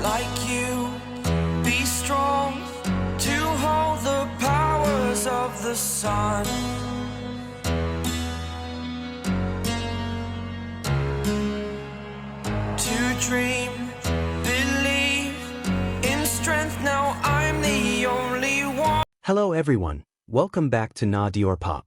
like you. Be strong to hold the powers of the sun. To dream, believe in strength. Now I'm the only one. Hello everyone, welcome back to Diorpop.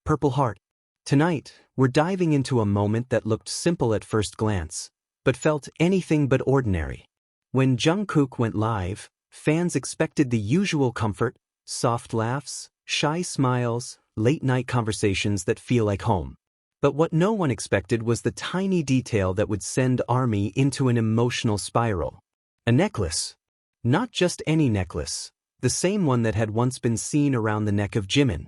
Purple Heart. Tonight, we're diving into a moment that looked simple at first glance, but felt anything but ordinary. When Jungkook went live, fans expected the usual comfort, soft laughs, shy smiles, late-night conversations that feel like home. But what no one expected was the tiny detail that would send ARMY into an emotional spiral. A necklace. Not just any necklace, the same one that had once been seen around the neck of Jimin.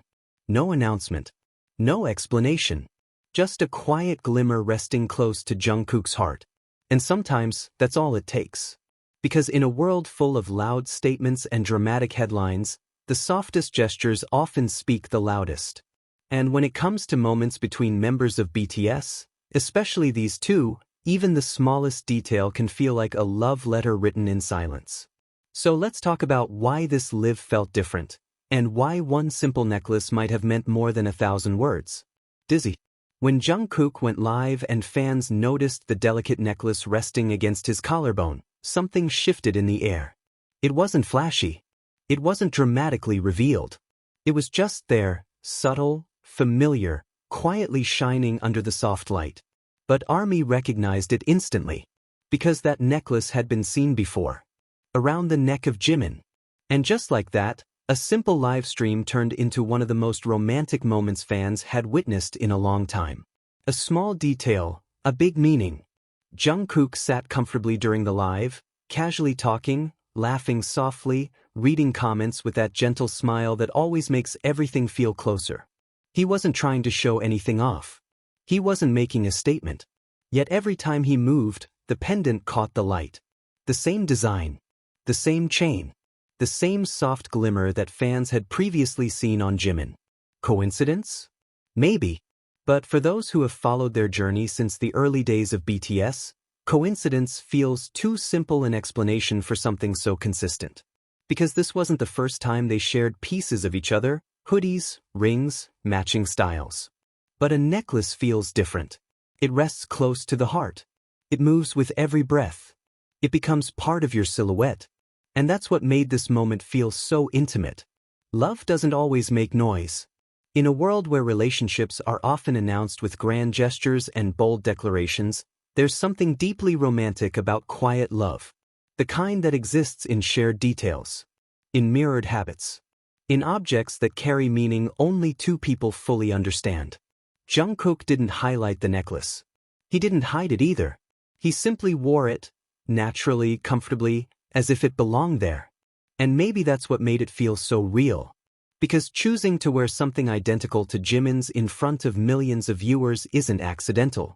No announcement. No explanation. Just a quiet glimmer resting close to Jungkook's heart. And sometimes, that's all it takes. Because in a world full of loud statements and dramatic headlines, the softest gestures often speak the loudest. And when it comes to moments between members of BTS, especially these two, even the smallest detail can feel like a love letter written in silence. So let's talk about why this live felt different, and why one simple necklace might have meant more than 1,000 words. Dizzy. When Jungkook went live and fans noticed the delicate necklace resting against his collarbone, something shifted in the air. It wasn't flashy. It wasn't dramatically revealed. It was just there, subtle, familiar, quietly shining under the soft light. But ARMY recognized it instantly, because that necklace had been seen before. Around the neck of Jimin. And just like that, a simple live stream turned into one of the most romantic moments fans had witnessed in a long time. A small detail, a big meaning. Jungkook sat comfortably during the live, casually talking, laughing softly, reading comments with that gentle smile that always makes everything feel closer. He wasn't trying to show anything off. He wasn't making a statement. Yet every time he moved, the pendant caught the light. The same design. The same chain. The same soft glimmer that fans had previously seen on Jimin. Coincidence? Maybe. But for those who have followed their journey since the early days of BTS, coincidence feels too simple an explanation for something so consistent. Because this wasn't the first time they shared pieces of each other, hoodies, rings, matching styles. But a necklace feels different. It rests close to the heart. It moves with every breath. It becomes part of your silhouette. And that's what made this moment feel so intimate. Love doesn't always make noise. In a world where relationships are often announced with grand gestures and bold declarations, there's something deeply romantic about quiet love. The kind that exists in shared details. In mirrored habits. In objects that carry meaning only two people fully understand. Jungkook didn't highlight the necklace. He didn't hide it either. He simply wore it, naturally, comfortably, as if it belonged there. And maybe that's what made it feel so real. Because choosing to wear something identical to Jimin's in front of millions of viewers isn't accidental.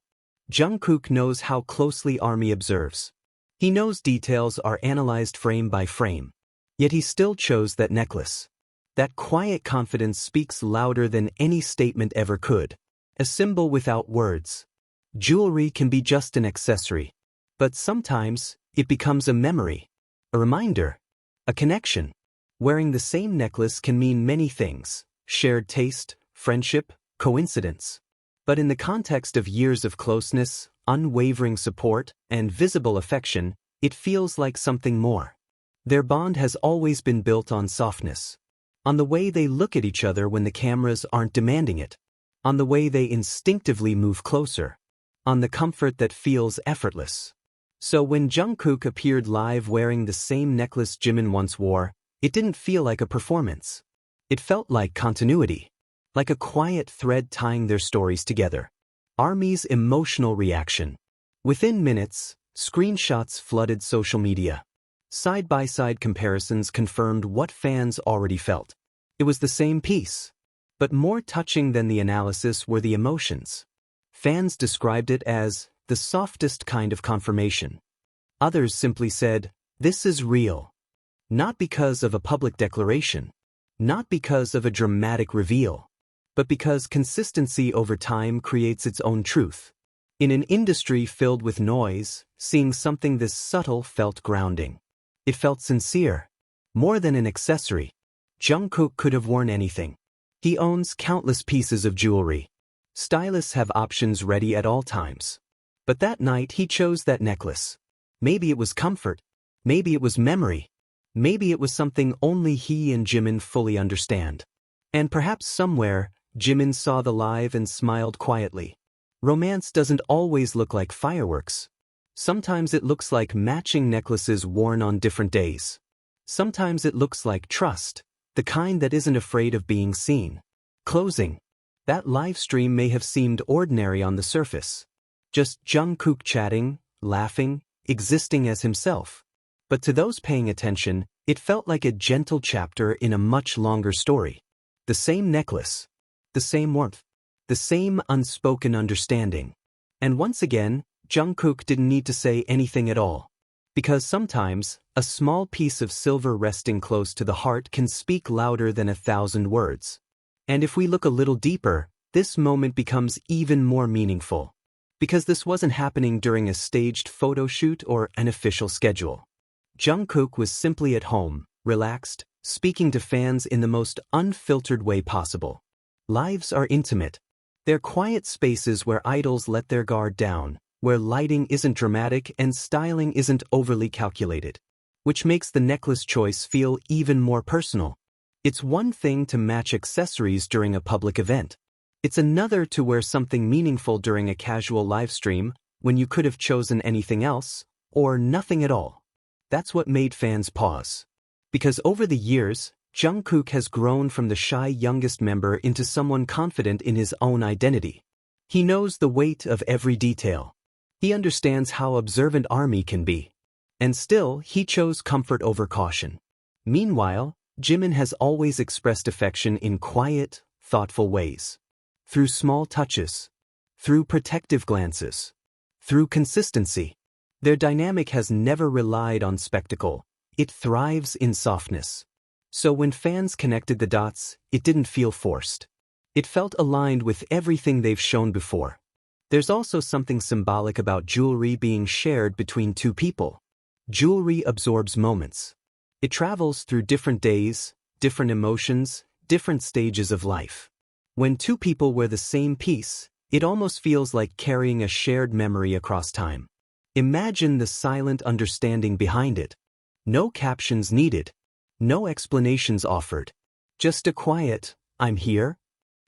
Jungkook knows how closely ARMY observes. He knows details are analyzed frame by frame. Yet he still chose that necklace. That quiet confidence speaks louder than any statement ever could. A symbol without words. Jewelry can be just an accessory. But sometimes, it becomes a memory. A reminder. A connection. Wearing the same necklace can mean many things. Shared taste, friendship, coincidence. But in the context of years of closeness, unwavering support, and visible affection, it feels like something more. Their bond has always been built on softness. On the way they look at each other when the cameras aren't demanding it. On the way they instinctively move closer. On the comfort that feels effortless. So when Jungkook appeared live wearing the same necklace Jimin once wore, it didn't feel like a performance. It felt like continuity. Like a quiet thread tying their stories together. ARMY's emotional reaction. Within minutes, screenshots flooded social media. Side-by-side comparisons confirmed what fans already felt. It was the same piece. But more touching than the analysis were the emotions. Fans described it as the softest kind of confirmation. Others simply said, "This is real." Not because of a public declaration. Not because of a dramatic reveal. But because consistency over time creates its own truth. In an industry filled with noise, seeing something this subtle felt grounding. It felt sincere. More than an accessory. Jungkook could have worn anything. He owns countless pieces of jewelry. Stylists have options ready at all times. But that night he chose that necklace. Maybe it was comfort. Maybe it was memory. Maybe it was something only he and Jimin fully understand. And perhaps somewhere, Jimin saw the live and smiled quietly. Romance doesn't always look like fireworks. Sometimes it looks like matching necklaces worn on different days. Sometimes it looks like trust, the kind that isn't afraid of being seen. Closing. That live stream may have seemed ordinary on the surface. Just Jungkook chatting, laughing, existing as himself. But to those paying attention, it felt like a gentle chapter in a much longer story. The same necklace. The same warmth. The same unspoken understanding. And once again, Jungkook didn't need to say anything at all. Because sometimes, a small piece of silver resting close to the heart can speak louder than 1,000 words. And if we look a little deeper, this moment becomes even more meaningful. Because this wasn't happening during a staged photo shoot or an official schedule. Jungkook was simply at home, relaxed, speaking to fans in the most unfiltered way possible. Lives are intimate. They're quiet spaces where idols let their guard down, where lighting isn't dramatic and styling isn't overly calculated. Which makes the necklace choice feel even more personal. It's one thing to match accessories during a public event. It's another to wear something meaningful during a casual livestream when you could have chosen anything else, or nothing at all. That's what made fans pause. Because over the years, Jungkook has grown from the shy youngest member into someone confident in his own identity. He knows the weight of every detail. He understands how observant ARMY can be. And still, he chose comfort over caution. Meanwhile, Jimin has always expressed affection in quiet, thoughtful ways. Through small touches. Through protective glances. Through consistency. Their dynamic has never relied on spectacle. It thrives in softness. So when fans connected the dots, it didn't feel forced. It felt aligned with everything they've shown before. There's also something symbolic about jewelry being shared between two people. Jewelry absorbs moments. It travels through different days, different emotions, different stages of life. When two people wear the same piece, it almost feels like carrying a shared memory across time. Imagine the silent understanding behind it. No captions needed. No explanations offered. Just a quiet, "I'm here."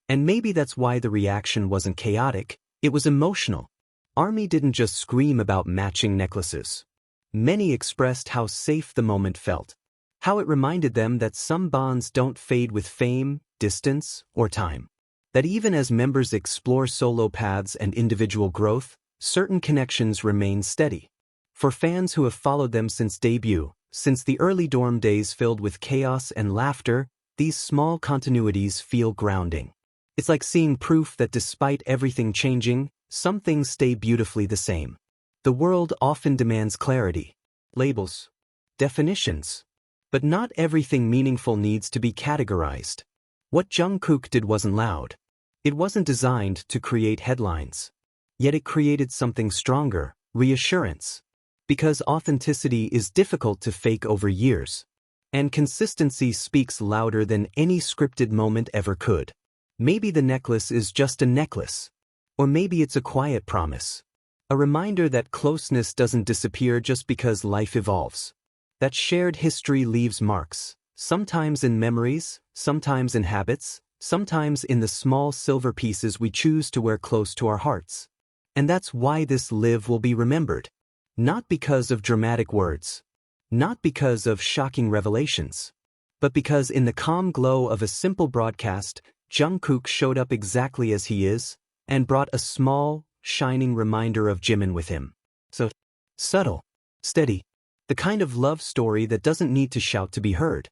And maybe that's why the reaction wasn't chaotic, it was emotional. ARMY didn't just scream about matching necklaces. Many expressed how safe the moment felt. How it reminded them that some bonds don't fade with fame, distance, or time. That even as members explore solo paths and individual growth, certain connections remain steady. For fans who have followed them since debut, since the early dorm days filled with chaos and laughter, these small continuities feel grounding. It's like seeing proof that despite everything changing, some things stay beautifully the same. The world often demands clarity, labels, definitions. But not everything meaningful needs to be categorized. What Jungkook did wasn't loud. It wasn't designed to create headlines. Yet it created something stronger, reassurance. Because authenticity is difficult to fake over years. And consistency speaks louder than any scripted moment ever could. Maybe the necklace is just a necklace. Or maybe it's a quiet promise. A reminder that closeness doesn't disappear just because life evolves. That shared history leaves marks, sometimes in memories, sometimes in habits, sometimes in the small silver pieces we choose to wear close to our hearts. And that's why this live will be remembered. Not because of dramatic words. Not because of shocking revelations. But because in the calm glow of a simple broadcast, Jungkook showed up exactly as he is, and brought a small, shining reminder of Jimin with him. So, subtle, steady. The kind of love story that doesn't need to shout to be heard.